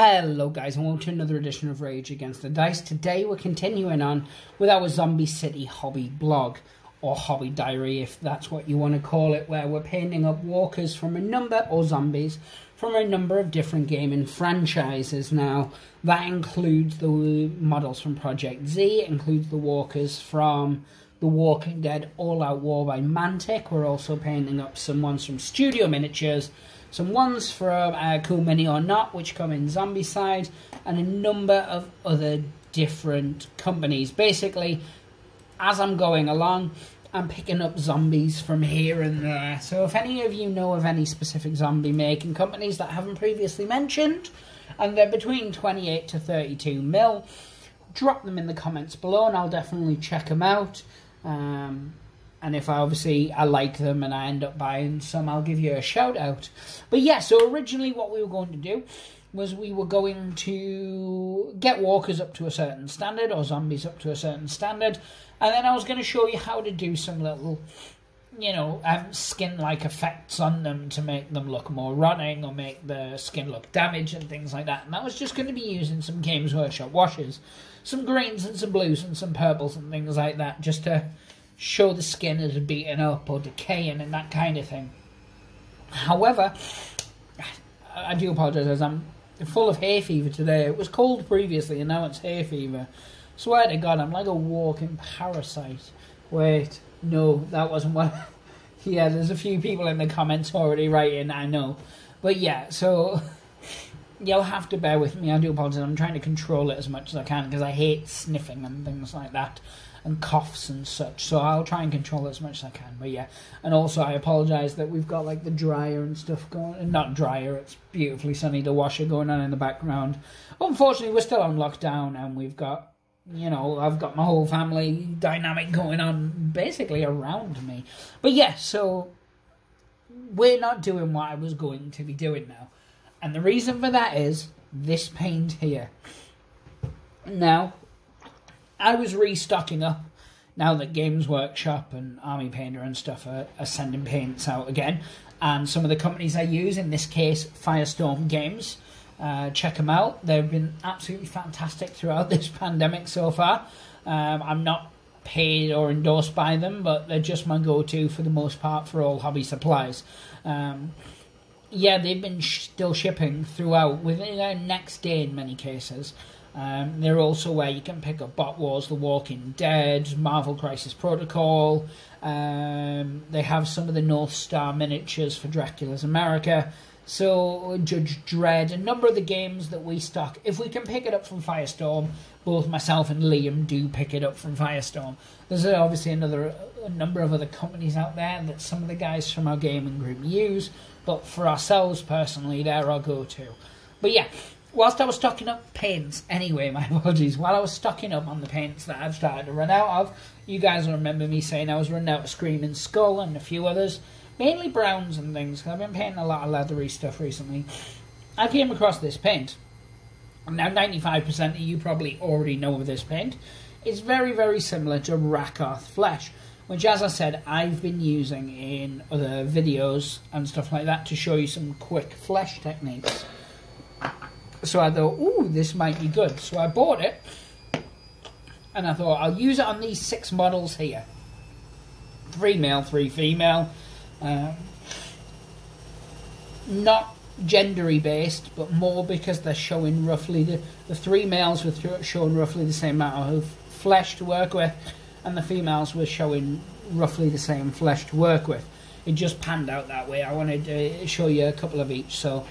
Hello guys and welcome to another edition of Rage Against the Dice. Today we're continuing on with our Zombie City hobby blog, or hobby diary if that's what you want to call it, where we're painting up walkers from a number, or zombies, from a number of different gaming franchises. Now that includes the models from Project Z, it includes the walkers from The Walking Dead All Out War by Mantic. We're also painting up some ones from Studio Miniatures, some ones from Cool Mini or Not, which come in Zombicide, and a number of other different companies. Basically, as I'm going along, I'm picking up zombies from here and there. So if any of you know of any specific zombie making companies that I haven't previously mentioned, and they're between 28 to 32 mil, drop them in the comments below and I'll definitely check them out. And if I like them and I end up buying some, I'll give you a shout out. But yeah, so originally what we were going to do was we were going to get walkers up to a certain standard, or zombies up to a certain standard, and then I was going to show you how to do some little, skin-like effects on them to make them look more rotting or make the skin look damaged and things like that. And that was just going to be using some Games Workshop washes, some greens and some blues and some purples and things like that, just to show the skin as beaten up or decaying and that kind of thing. However, I do apologise, I'm full of hay fever today. It was cold previously and now it's hay fever. Swear to God, I'm like a walking parasite. Wait, no, that wasn't what... Yeah, there's a few people in the comments already writing, I know. But yeah, so... You'll have to bear with me, I do apologise. I'm trying to control it as much as I can because I hate sniffing and things like that, and coughs and such, so I'll try and control it as much as I can. But yeah, and also I apologise that we've got like the dryer and stuff going, not dryer, it's beautifully sunny, the washer going on in the background. Unfortunately, we're still on lockdown and we've got, I've got my whole family dynamic going on basically around me. But yeah, so we're not doing what I was going to be doing now. And the reason for that is this paint here. Now, I was restocking up now that Games Workshop and Army Painter and stuff are sending paints out again. And some of the companies I use, in this case, Firestorm Games, check them out. They've been absolutely fantastic throughout this pandemic so far. I'm not paid or endorsed by them, but they're just my go-to for the most part for all hobby supplies. Yeah, they've been still shipping throughout, within next day in many cases. They're also where you can pick up Bot Wars, The Walking Dead, Marvel Crisis Protocol. They have some of the North Star miniatures for Dracula's America. So, Judge Dredd, a number of the games that we stock. If we can pick it up from Firestorm, both myself and Liam do pick it up from Firestorm. There's obviously a number of other companies out there that some of the guys from our gaming group use. But for ourselves personally, they're our go-to. But yeah, whilst I was stocking up paints, anyway, my apologies, while I was stocking up on the paints that I've started to run out of, you guys will remember me saying I was running out of Screaming Skull and a few others, mainly browns and things, because I've been painting a lot of leathery stuff recently. I came across this paint. Now, 95% of you probably already know of this paint. It's very, very similar to Rakarth Flesh, which, as I said, I've been using in other videos and stuff like that to show you some quick flesh techniques. So I thought, ooh, this might be good. So I bought it, and I thought, I'll use it on these 6 models here. 3 male, 3 female. Not gendery based, but more because they're showing roughly, the 3 males were showing roughly the same amount of flesh to work with, and the females were showing roughly the same flesh to work with. It just panned out that way. I wanted to show you a couple of each, so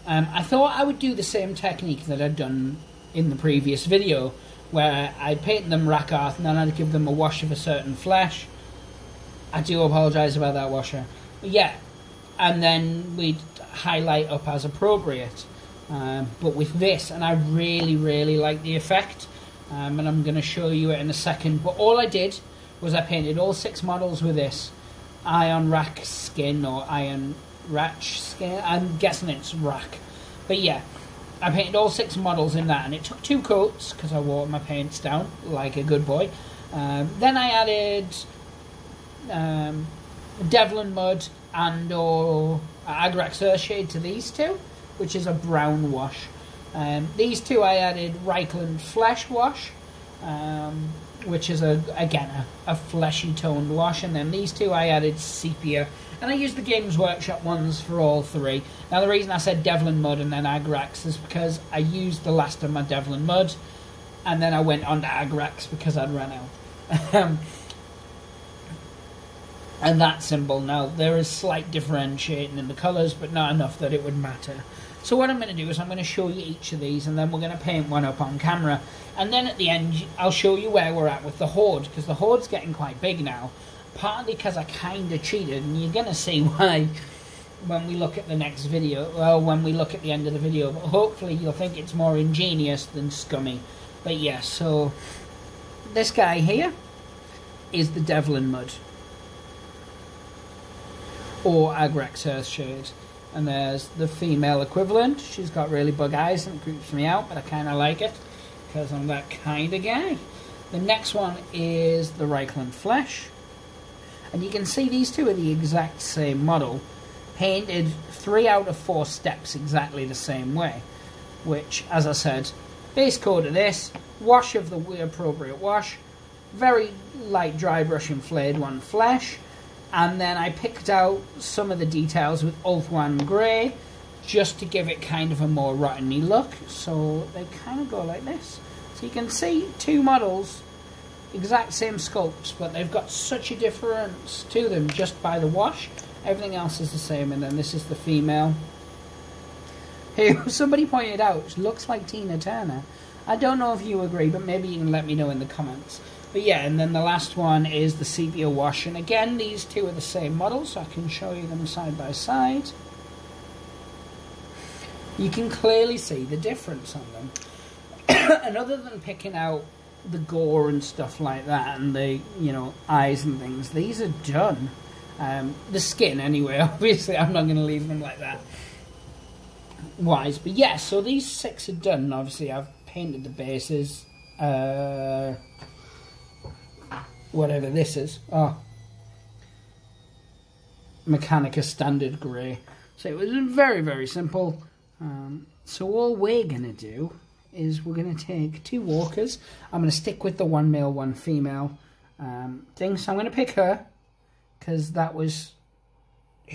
I thought I would do the same technique that I'd done in the previous video, where I'd paint them Rakarth and then I'd give them a wash of a certain flesh. I do apologise about that washer. But yeah, and then we'd highlight up as appropriate. But with this, and I really, really like the effect. And I'm going to show you it in a second. But all I did was I painted all 6 models with this Iron Rack skin, or Iron Ratch skin. I'm guessing it's Rack. But yeah, I painted all 6 models in that, and it took 2 coats because I wore my paints down like a good boy. Then I added Devlin Mud and or Agrax Earthshade to these 2, which is a brown wash. These two I added Reichland Flesh Wash, which is again a fleshy toned wash, and then these two I added Sepia, and I used the Games Workshop ones for all three. Now the reason I said Devlin Mud and then Agrax is because I used the last of my Devlin Mud, and then I went on to Agrax because I'd run out. And that symbol, now there is slight differentiating in the colours, but not enough that it would matter. So what I'm going to do is I'm going to show you each of these, and then we're going to paint one up on camera. And then at the end, I'll show you where we're at with the Horde, because the Horde's getting quite big now. Partly because I kind of cheated, and you're going to see why when we look at the next video, well, when we look at the end of the video. But hopefully you'll think it's more ingenious than scummy. But yeah, so this guy here is the Devlin Mud, or Agrax Earthshade. And there's the female equivalent. She's got really bug eyes and it creeps me out, but I kind of like it because I'm that kind of guy. The next one is the Reichland Flesh. And you can see these two are the exact same model, painted 3 out of 4 steps exactly the same way. Which, as I said, base coat of this, wash of the appropriate wash, very light dry brush and flayed one flesh. And then I picked out some of the details with Ulthuan Grey, just to give it kind of a more rotteny look. So they kind of go like this. So you can see 2 models, exact same sculpts, but they've got such a difference to them just by the wash. Everything else is the same. And then this is the female, who somebody pointed out looks like Tina Turner. I don't know if you agree, but maybe you can let me know in the comments. But yeah, and then the last one is the Sepia Wash. And again, these two are the same model, so I can show you them side by side. You can clearly see the difference on them. And other than picking out the gore and stuff like that, and the, you know, eyes and things, these are done. The skin, anyway, obviously, I'm not going to leave them like that. Wise. But yeah, so these 6 are done. Obviously, I've painted the bases. Whatever this is. Oh. Mechanica Standard Grey. So it was very, very simple. So all we're going to do is we're going to take 2 walkers. I'm going to stick with the 1 male, 1 female thing. So I'm going to pick her, because that was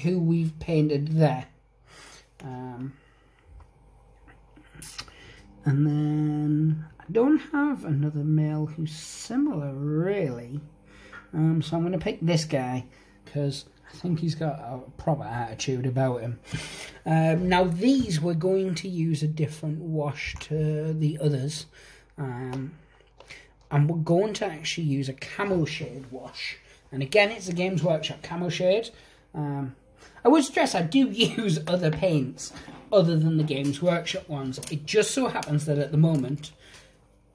who we've painted there. And then I don't have another male who's similar, really. So I'm going to pick this guy, because I think he's got a proper attitude about him. Now these, we're going to use a different wash to the others. And we're going to actually use a Camo Shade wash. And again, it's a Games Workshop Camo Shade. I would stress I do use other paints other than the Games Workshop ones. It just so happens that at the moment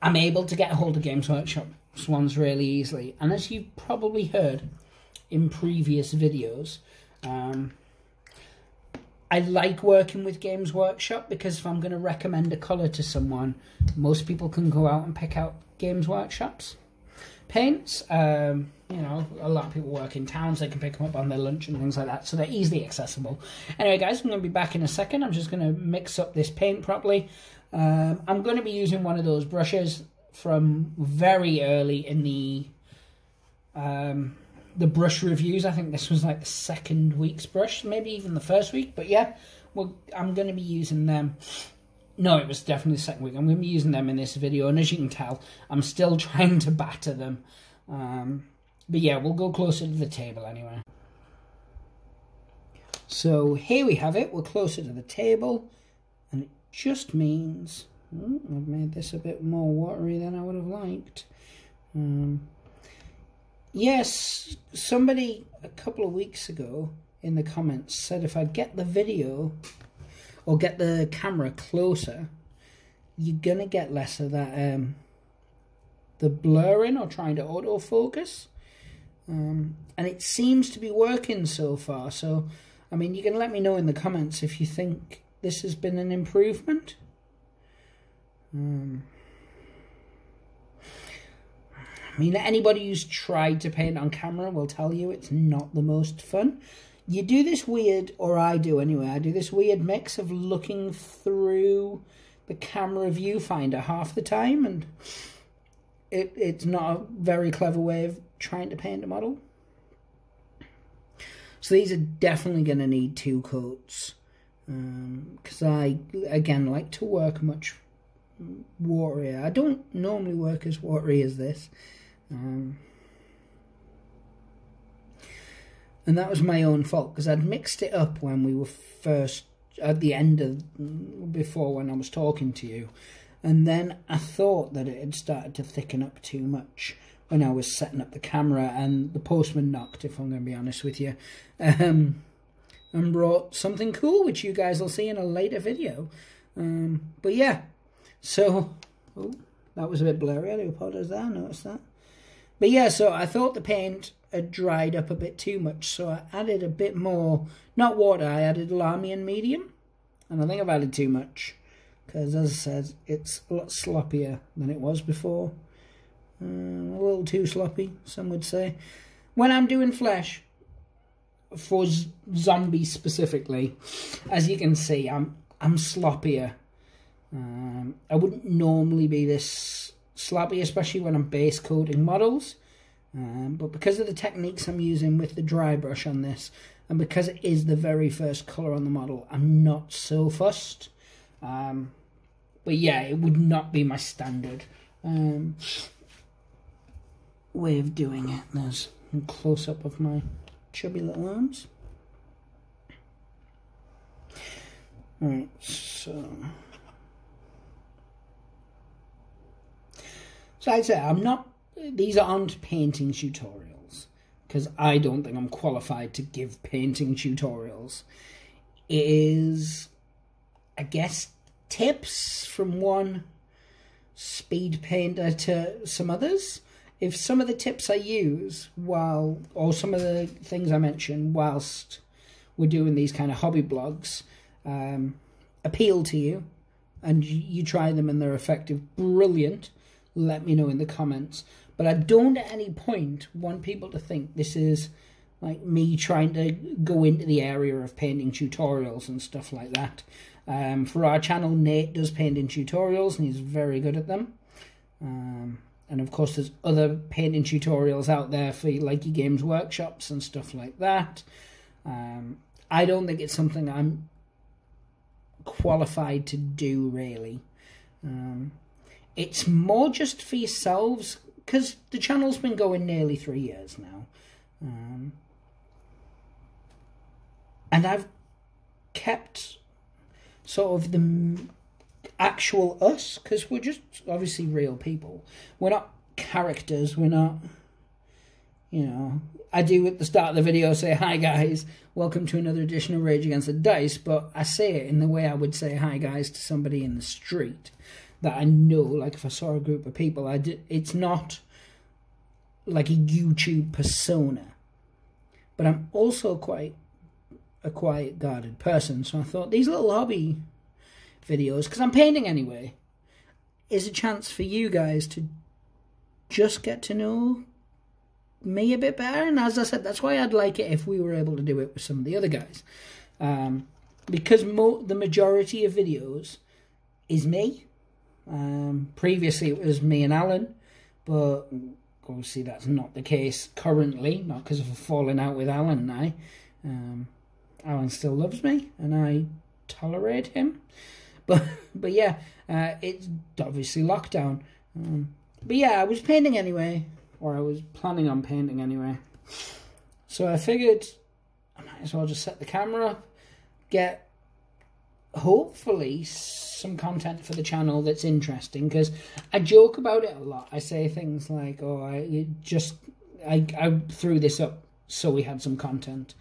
I'm able to get a hold of Games Workshop's ones really easily. And as you've probably heard in previous videos, I like working with Games Workshop, because if I'm going to recommend a colour to someone, most people can go out and pick out Games Workshop's paints. You know, a lot of people work in towns, they can pick them up on their lunch and things like that, so they're easily accessible. Anyway guys, I'm going to be back in a second. I'm just going to mix up this paint properly. I'm going to be using one of those brushes from very early in the brush reviews. I think this was like the 2nd week's brush, maybe even the 1st week, but yeah, I'm going to be using them. No, it was definitely the 2nd week. I'm going to be using them in this video, and as you can tell, I'm still trying to batter them. But yeah, we'll go closer to the table anyway. So here we have it. We're closer to the table, and it just means I've made this a bit more watery than I would have liked. Yes, somebody a couple of weeks ago in the comments said if I get the video or get the camera closer, you're gonna get less of that the blurring or trying to autofocus. And it seems to be working so far. So, I mean, you can let me know in the comments if you think this has been an improvement. I mean, anybody who's tried to paint on camera will tell you it's not the most fun. You do this weird, or I do anyway, I do this weird mix of looking through the camera viewfinder half the time, and it's not a very clever way of trying to paint a model. So these are definitely going to need 2 coats, because I, again, like to work much waterier. I don't normally work as watery as this. And that was my own fault, because I'd mixed it up when we were first, at the end of, before when I was talking to you. And then I thought that it had started to thicken up too much when I was setting up the camera, and the postman knocked, if I'm going to be honest with you, and brought something cool, which you guys will see in a later video. But yeah, so, oh, that was a bit blurry, I do apologise there, I noticed that. But yeah, so I thought the paint had dried up a bit too much, so I added a bit more, not water, I added Lahmian medium, and I think I've added too much, because as I said, it's a lot sloppier than it was before. A little too sloppy, some would say. When I'm doing flesh, for zombies specifically, as you can see, I'm sloppier. I wouldn't normally be this sloppy, especially when I'm base coating models. But because of the techniques I'm using with the dry brush on this, and because it is the very first colour on the model, I'm not so fussed. But yeah, it would not be my standard way of doing it. There's a close-up of my chubby little arms. Alright, so I'd say these aren't painting tutorials, because I don't think I'm qualified to give painting tutorials. It is, I guess, tips from one speed painter to some others. If some of the tips I use or some of the things I mention whilst we're doing these kind of hobby blogs appeal to you, and you try them and they're effective, brilliant, let me know in the comments. But I don't at any point want people to think this is like me trying to go into the area of painting tutorials and stuff like that. For our channel, Nate does painting tutorials and he's very good at them. And of course there's other painting tutorials out there for like your Games Workshops and stuff like that. I don't think it's something I'm qualified to do, really. It's more just for yourselves, because the channel's been going nearly 3 years now. And I've kept sort of the actual us, because we're just obviously real people. We're not characters, we're not, you know, I do at the start of the video say, hi guys, welcome to another edition of Rage Against the Dice, but I say it in the way I would say hi guys to somebody in the street that I know. Like if I saw a group of people, it's not like a YouTube persona, but I'm also quite a quiet, guarded person, so I thought these little hobby videos, because I'm painting anyway, is a chance for you guys to just get to know me a bit better. And as I said, that's why I'd like it if we were able to do it with some of the other guys, because the majority of videos is me. Previously it was me and Alan, but obviously that's not the case currently, not because of a falling out with Alan and I. Alan still loves me and I tolerate him, but yeah, it's obviously lockdown. But yeah, I was painting anyway, or I was planning on painting anyway, so I figured I might as well just set the camera up, get hopefully some content for the channel that's interesting, because I joke about it a lot. I say things like, oh, I threw this up so we had some content,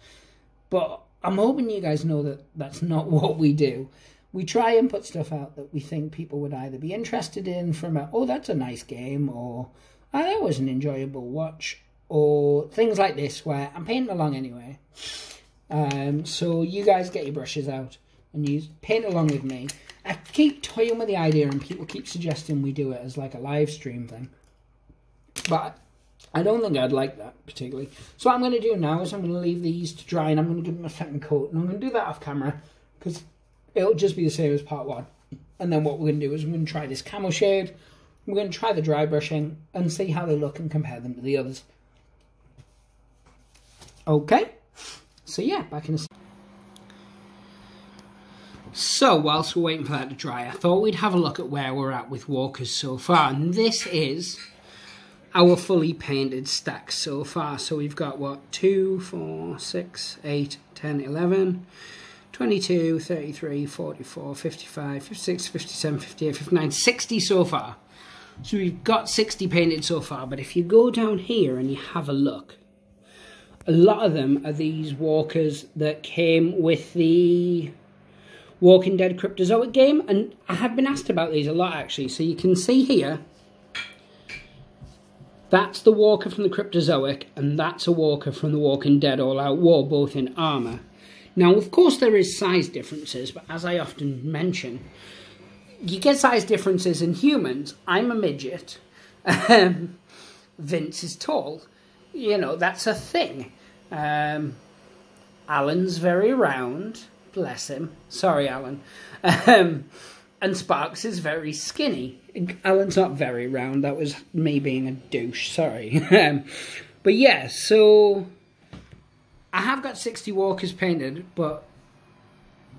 but I'm hoping you guys know that that's not what we do. We try and put stuff out that we think people would either be interested in from oh, that's a nice game, or oh, that was an enjoyable watch, or things like this where I'm painting along anyway. So you guys get your brushes out and you paint along with me. I keep toying with the idea and people keep suggesting we do it as like a live stream thing, but I don't think I'd like that particularly. So what I'm going to do now is I'm going to leave these to dry, and I'm going to give them a second coat, and I'm going to do that off camera because it'll just be the same as part one. And then what we're going to do is we're going to try this camo shade, we're going to try the dry brushing, and see how they look and compare them to the others. Okay, so yeah, back in a second. So, whilst we're waiting for that to dry, I thought we'd have a look at where we're at with walkers so far. And this is our fully painted stack so far. So we've got, what, 2, 4, 6, 8, 10, 11, 22, 33, 44, 55, 56, 57, 58, 59, 60 so far. So we've got 60 painted so far. But if you go down here and you have a look, a lot of them are these walkers that came with the Walking Dead Cryptozoic game, and I have been asked about these a lot actually. So you can see here, that's the walker from the Cryptozoic, and that's a walker from the Walking Dead All Out War, both in armour. Now, of course, there is size differences, but as I often mention, you get size differences in humans. I'm a midget. Vince is tall. You know, that's a thing. Alan's very round. Bless him. Sorry, Alan. And Sparks is very skinny. Alan's not very round. That was me being a douche. Sorry. But yeah, so I have got 60 walkers painted, but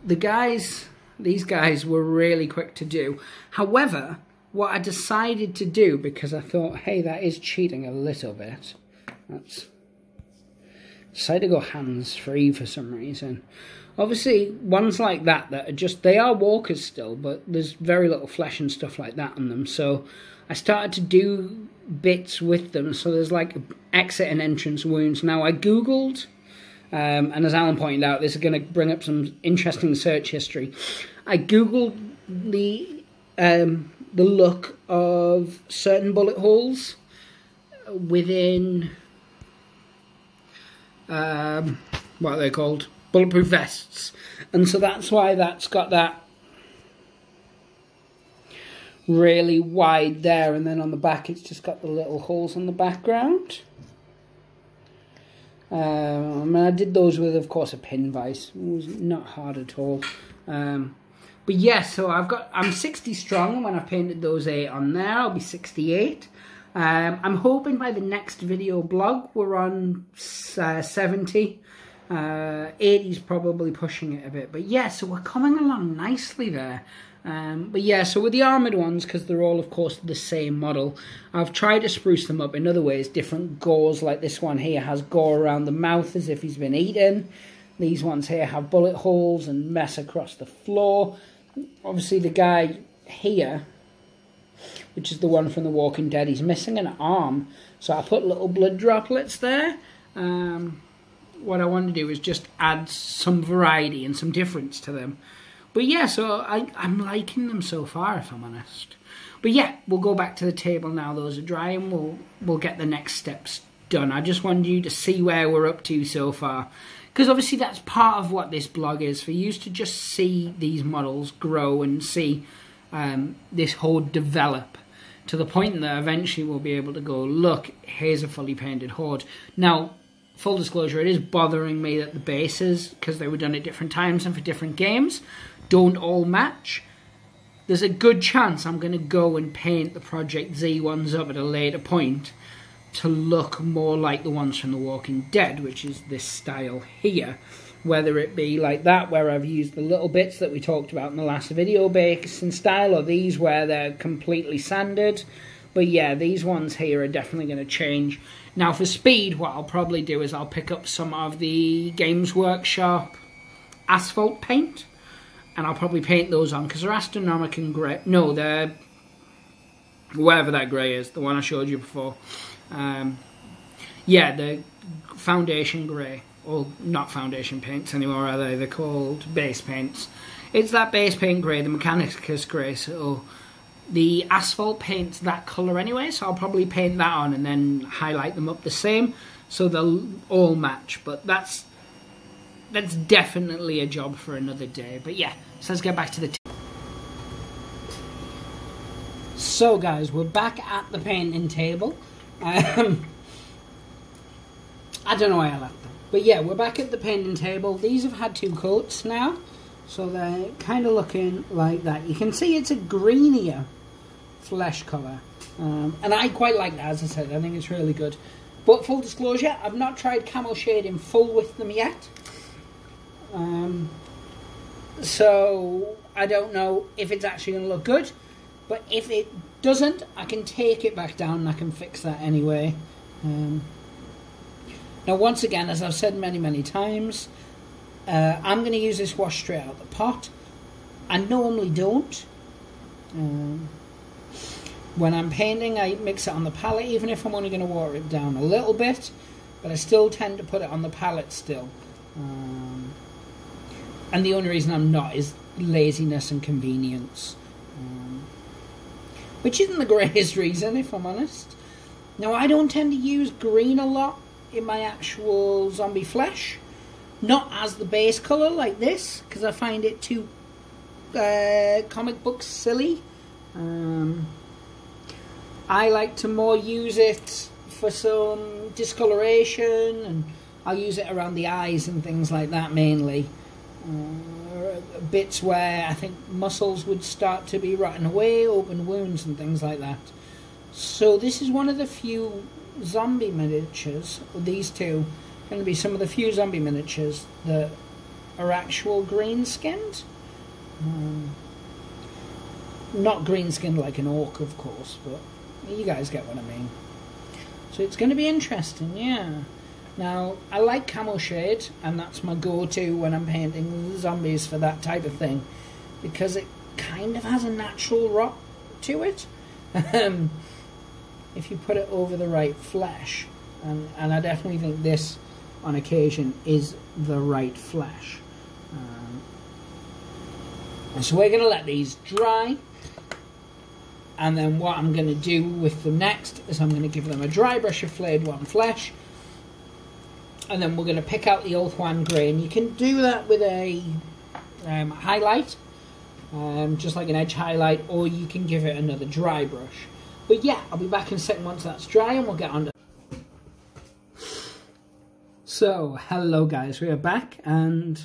these guys were really quick to do. However, what I decided to do, because I thought, hey, that is cheating a little bit. Decided to go hands-free for some reason. Obviously, ones like that are just, they are walkers still, but there's very little flesh and stuff like that on them. So I started to do bits with them. So there's like exit and entrance wounds. Now I Googled, and as Alan pointed out, this is going to bring up some interesting search history. I Googled the look of certain bullet holes within, what are they called? Bulletproof vests. And so that's why that's got that really wide there, and then on the back it's just got the little holes on the background. I did those with, of course, a pin vise. It was not hard at all. But yeah, so I'm 60 strong, and when I've painted those 8 on there, I'll be 68. I'm hoping by the next video blog we're on 70. 80's probably pushing it a bit, but yeah, so we're coming along nicely there. But yeah, so with the armoured ones, because they're all, of course, the same model, I've tried to spruce them up in other ways. Different gores, like this one here has gore around the mouth as if he's been eaten. These ones here have bullet holes and mess across the floor. Obviously, the guy here, which is the one from The Walking Dead, he's missing an arm. So I put little blood droplets there. What I want to do is just add some variety and some difference to them. But yeah, so I'm liking them so far, if I'm honest. But yeah, we'll go back to the table now. Those are dry, and we'll get the next steps done. I just wanted you to see where we're up to so far, because obviously that's part of what this blog is, for you to just see these models grow and see this horde develop to the point that eventually we'll be able to go, look, here's a fully painted horde. Now, full disclosure, it is bothering me that the bases, because they were done at different times and for different games, don't all match. There's a good chance I'm going to go and paint the Project Z ones up at a later point to look more like the ones from The Walking Dead, which is this style here. Whether it be like that, where I've used the little bits that we talked about in the last video, based style, or these where they're completely sanded. But yeah, these ones here are definitely going to change. Now for speed, what I'll probably do is I'll pick up some of the Games Workshop asphalt paint, and I'll probably paint those on, because they're Astronomican grey. No, they're whatever that grey is, the one I showed you before. Yeah, the foundation grey. Or not foundation paints anymore, are they? They're called base paints. It's that base paint grey, the Mechanicus grey, so the asphalt paint's that colour anyway, so I'll probably paint that on and then highlight them up the same, so they'll all match. But that's definitely a job for another day. But yeah, so let's get back to the So guys, we're back at the painting table. I don't know why I left them. But yeah, we're back at the painting table. These have had 2 coats now. So they're kind of looking like that. You can see it's a greenier flesh colour. And I quite like that, as I said. I think it's really good. But full disclosure, I've not tried camo shading full with them yet. So I don't know if it's actually going to look good. But if it doesn't, I can take it back down and I can fix that anyway. Now, once again, as I've said many times, I'm going to use this wash straight out of the pot. I normally don't. When I'm painting, I mix it on the palette, even if I'm only going to water it down a little bit. But I still tend to put it on the palette still. And the only reason I'm not is laziness and convenience. Which isn't the greatest reason, if I'm honest. Now, I don't tend to use green a lot in my actual zombie flesh. Not as the base colour like this, because I find it too comic book silly. I like to more use it for some discoloration, and I'll use it around the eyes and things like that mainly. Bits where I think muscles would start to be rotting away, open wounds and things like that. So this is one of the few zombie miniatures, these two, going to be some of the few zombie miniatures that are actual green skinned. Not green skinned like an orc, of course, but you guys get what I mean. So it's going to be interesting, yeah. Now, I like camo shade, and that's my go-to when I'm painting zombies for that type of thing, because it kind of has a natural rot to it. If you put it over the right flesh, and I definitely think this, on occasion, is the right flesh. So we're going to let these dry. And then what I'm going to do with them next is I'm going to give them a dry brush of Flayed One Flesh. And then we're going to pick out the Ulthuan Grey. And you can do that with a highlight, just like an edge highlight, or you can give it another dry brush. But yeah, I'll be back in a second once that's dry and we'll get on to it. So, hello guys, we are back, and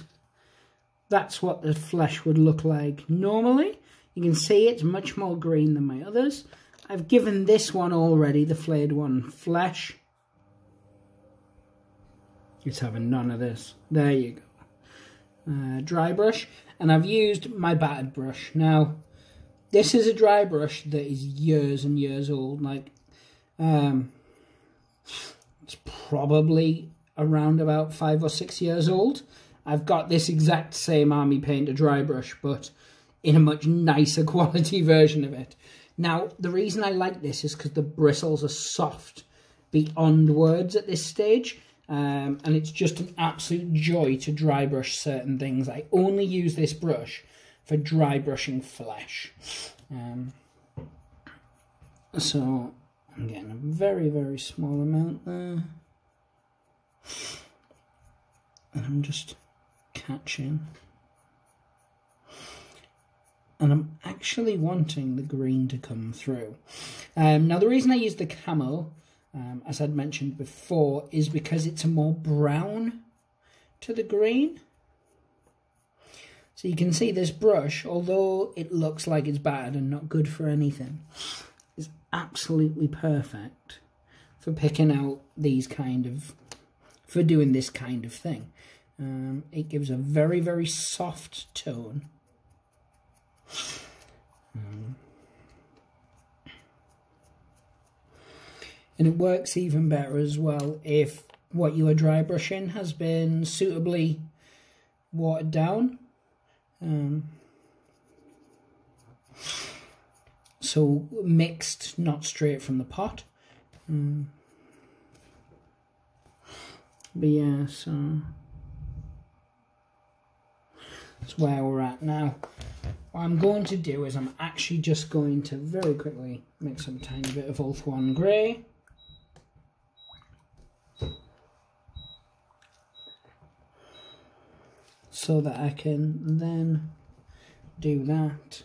that's what the flesh would look like normally. You can see it's much more green than my others. I've given this one already, the Flayed One Flesh. It's having none of this. There you go. Dry brush. And I've used my battered brush. Now, this is a dry brush that is years and years old. Like, it's probably around about 5 or 6 years old. I've got this exact same Army Painter dry brush, but in a much nicer quality version of it. Now, the reason I like this is because the bristles are soft beyond words at this stage. And it's just an absolute joy to dry brush certain things. I only use this brush for dry brushing flesh. So I'm getting a very, very small amount there. And I'm just catching. And I'm actually wanting the green to come through. Now, the reason I use the camo, as I'd mentioned before, is because it's a more brown to the green. So you can see this brush, although it looks like it's bad and not good for anything, is absolutely perfect for picking out these kind of, for doing this kind of thing. It gives a very, very soft tone. And it works even better as well if what you are dry brushing has been suitably watered down. So mixed, not straight from the pot. But yeah, so that's where we're at now. What I'm going to do is I'm actually just going to very quickly mix up a tiny bit of Ulthuan Grey. So that I can then do that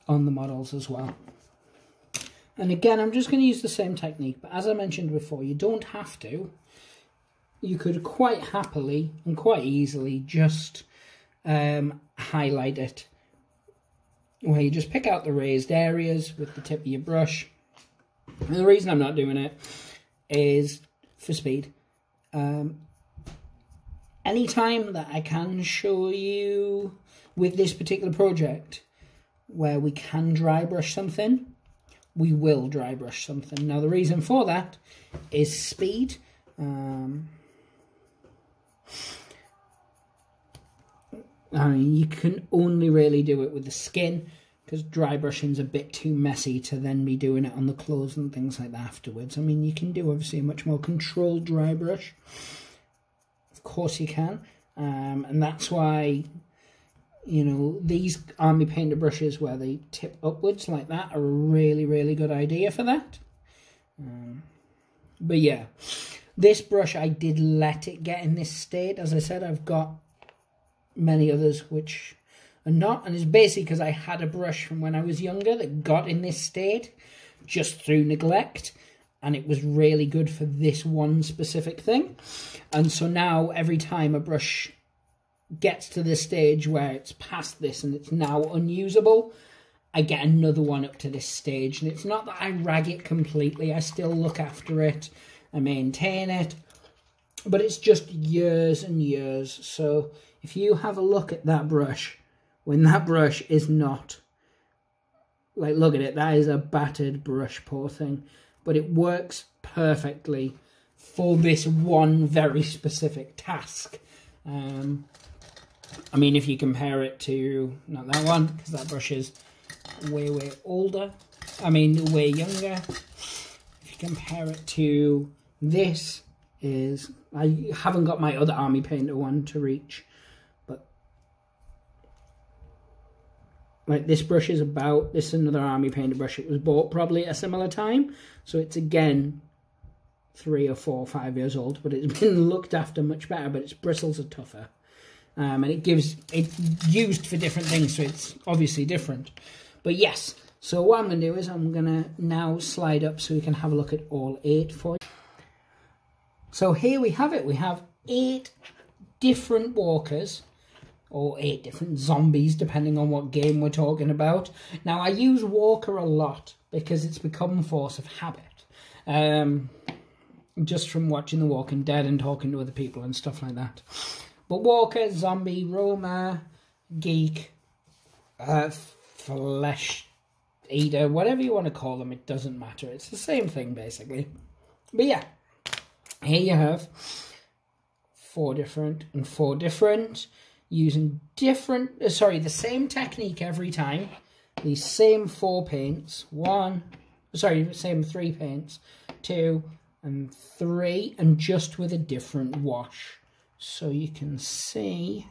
on the models as well. And again, I'm just going to use the same technique, but as I mentioned before, you don't have to. You could quite happily and quite easily just highlight it, where you just pick out the raised areas with the tip of your brush. And the reason I'm not doing it is for speed. Anytime that I can show you with this particular project where we can dry brush something, we will dry brush something. Now the reason for that is speed. I mean, you can only really do it with the skin, because dry brushing's a bit too messy to then be doing it on the clothes and things like that afterwards. I mean, you can do obviously a much more controlled dry brush. Of course you can. And that's why, you know, these Army Painter brushes where they tip upwards like that are a really, really good idea for that. But yeah, this brush, I did let it get in this state. As I said, I've got many others which are not, and it's basically because I had a brush from when I was younger that got in this state just through neglect, and it was really good for this one specific thing. And so now every time a brush gets to the stage where it's past this and it's now unusable, I get another one up to this stage. And it's not that I rag it completely, I still look after it, I maintain it, but it's just years and years. So if you have a look at that brush, when that brush is not, like, look at it, that is a battered brush, poor thing, but it works perfectly for this one very specific task. I mean, if you compare it to, not that one, because that brush is way, way older, I mean, way younger. If you compare it to this, is, I haven't got my other Army Painter one to reach, but like this brush is about, this is another Army Painter brush. It was bought probably at a similar time, so it's again 3 or 4 or 5 years old, but it's been looked after much better, but its bristles are tougher. And it's used for different things, so it's obviously different. But yes, so what I'm going to do is I'm going to now slide up so we can have a look at all 8 for you. So here we have it. We have 8 different walkers, or 8 different zombies, depending on what game we're talking about. Now, I use walker a lot because it's become force of habit. Just from watching The Walking Dead and talking to other people and stuff like that. But walker, zombie, roamer, geek, flesh eater, whatever you want to call them, it doesn't matter. It's the same thing, basically. But yeah, here you have 4 different and 4 different, using different, the same technique every time. These same 4 paints, same 3 paints, 2 and 3, and just with a different wash. So you can see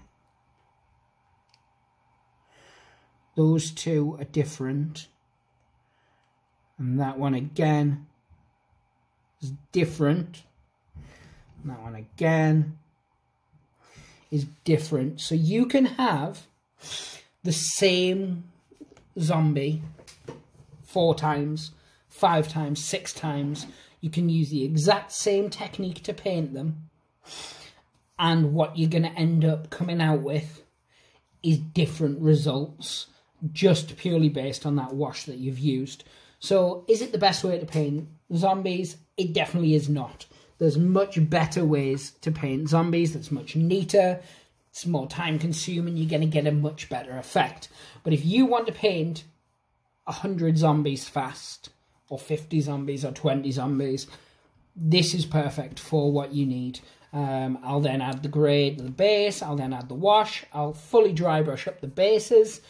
those 2 are different, and that one again is different, and that one again is different. So you can have the same zombie 4 times, 5 times, 6 times. You can use the exact same technique to paint them, and what you're going to end up coming out with is different results, just purely based on that wash that you've used. So is it the best way to paint zombies? It definitely is not. There's much better ways to paint zombies that's much neater, it's more time consuming, you're going to get a much better effect. But if you want to paint 100 zombies fast, or 50 zombies, or 20 zombies, this is perfect for what you need. I'll then add the grey to the base, I'll then add the wash, I'll fully dry brush up the bases,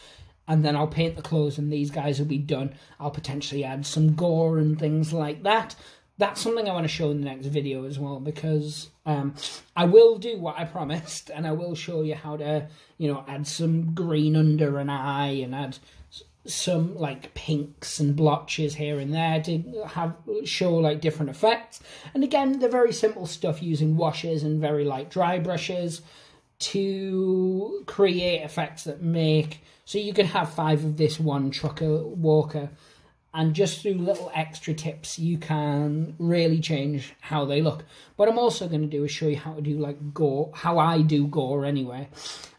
and then I'll paint the clothes and these guys will be done. I'll potentially add some gore and things like that. That's something I want to show in the next video as well, because I will do what I promised, and I will show you how to, you know, add some green under an eye and add some like pinks and blotches here and there to show like different effects. And again, they're very simple stuff using washes and very light dry brushes to create effects that make, so you can have 5 of this one trucker walker And just through little extra tips, you can really change how they look. What I'm also going to do is show you how to do like gore, how I do gore anyway.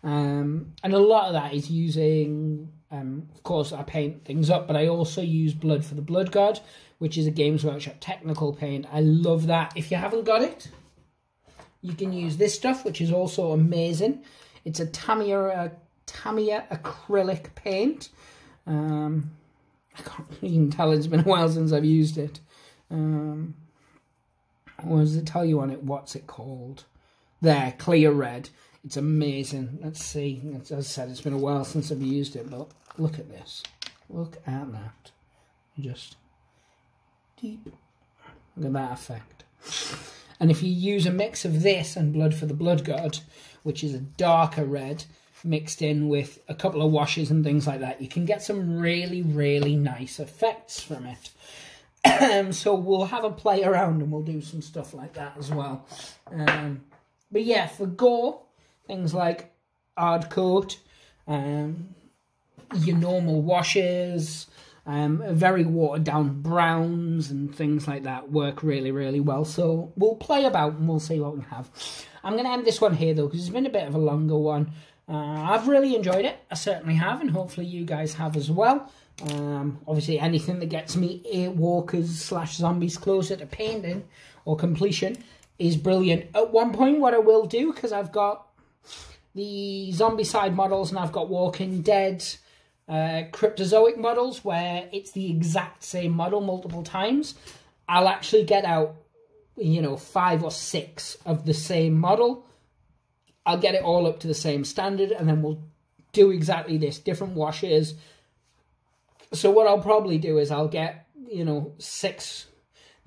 And a lot of that is using, of course, I paint things up, but I also use Blood for the Blood God, which is a Games Workshop technical paint. I love that. If you haven't got it, you can use this stuff, which is also amazing. It's a Tamiya acrylic paint. I can't even tell, it's been a while since I've used it. Or does it tell you on it what's it called? There, clear red. It's amazing. Let's see. As I said, it's been a while since I've used it, but look at this. Look at that. Just deep. Look at that effect. And if you use a mix of this and Blood for the Blood God, which is a darker red, mixed in with a couple of washes and things like that, you can get some really, really nice effects from it. So we'll have a play around and we'll do some stuff like that as well. But yeah, for gore, things like hard coat, your normal washes, very watered down browns and things like that work really, really well. So we'll play about and we'll see what we have. I'm going to end this one here though, because it's been a bit of a longer one. I've really enjoyed it. I certainly have, and hopefully you guys have as well. Obviously, anything that gets me 8 walkers / zombies closer to painting or completion is brilliant. At one point, what I will do, because I've got the zombie side models and I've got Walking Dead Cryptozoic models where it's the exact same model multiple times, I'll actually get out, you know, 5 or 6 of the same model. I'll get it all up to the same standard, and then we'll do exactly this, different washes. So what I'll probably do is I'll get, you know, 6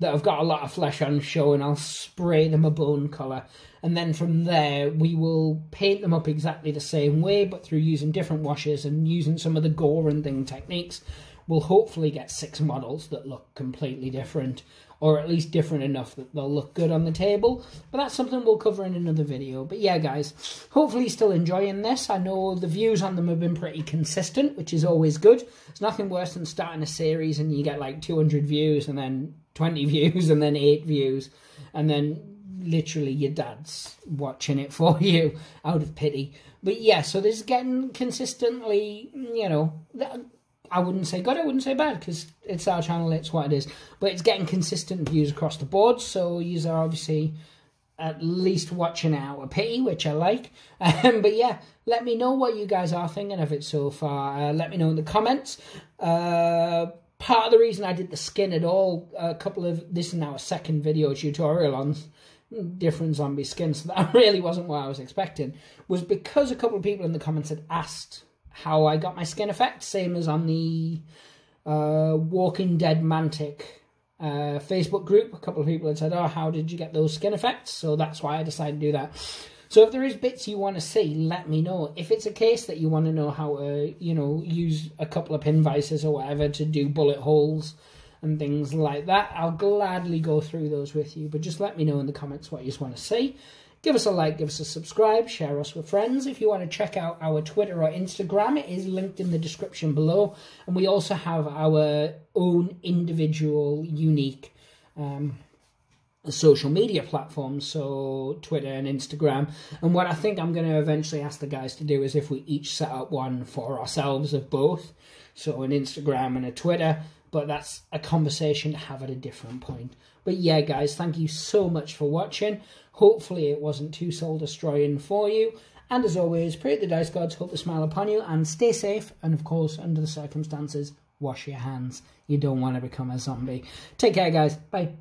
that have got a lot of flesh on show, and I'll spray them a bone colour. And then from there, we will paint them up exactly the same way, but through using different washes and using some of the gore and thing techniques, we'll hopefully get 6 models that look completely different, or at least different enough that they'll look good on the table. But that's something we'll cover in another video. But yeah, guys, hopefully you're still enjoying this. I know the views on them have been pretty consistent, which is always good. It's nothing worse than starting a series and you get like 200 views and then 20 views and then 8 views. And then literally your dad's watching it for you out of pity. But yeah, so this is getting consistently, you know, I wouldn't say good, I wouldn't say bad, because it's our channel, it's what it is. But it's getting consistent views across the board, so you are obviously at least watching it out of pity, which I like. But yeah, let me know what you guys are thinking of it so far. Let me know in the comments. Part of the reason I did the skin at all, this is now a second video tutorial on different zombie skins, so that really wasn't what I was expecting, was because a couple of people in the comments had asked how I got my skin effect, same as on the Walking Dead Mantic Facebook group. A couple of people had said, oh, how did you get those skin effects? So that's why I decided to do that. So if there is bits you want to see, let me know. If it's a case that you want to know how to, you know, use a couple of pin vices or whatever to do bullet holes and things like that, I'll gladly go through those with you. But just let me know in the comments what you want to see. Give us a like, give us a subscribe, share us with friends. If you want to check out our Twitter or Instagram, it is linked in the description below. And we also have our own individual, unique social media platforms, so Twitter and Instagram. And what I think I'm going to eventually ask the guys to do is if we each set up one for ourselves of both, so an Instagram and a Twitter. But that's a conversation to have at a different point. But yeah, guys, thank you so much for watching. Hopefully it wasn't too soul-destroying for you. And as always, pray the dice gods hope to smile upon you and stay safe. And of course, under the circumstances, wash your hands. You don't want to become a zombie. Take care, guys. Bye.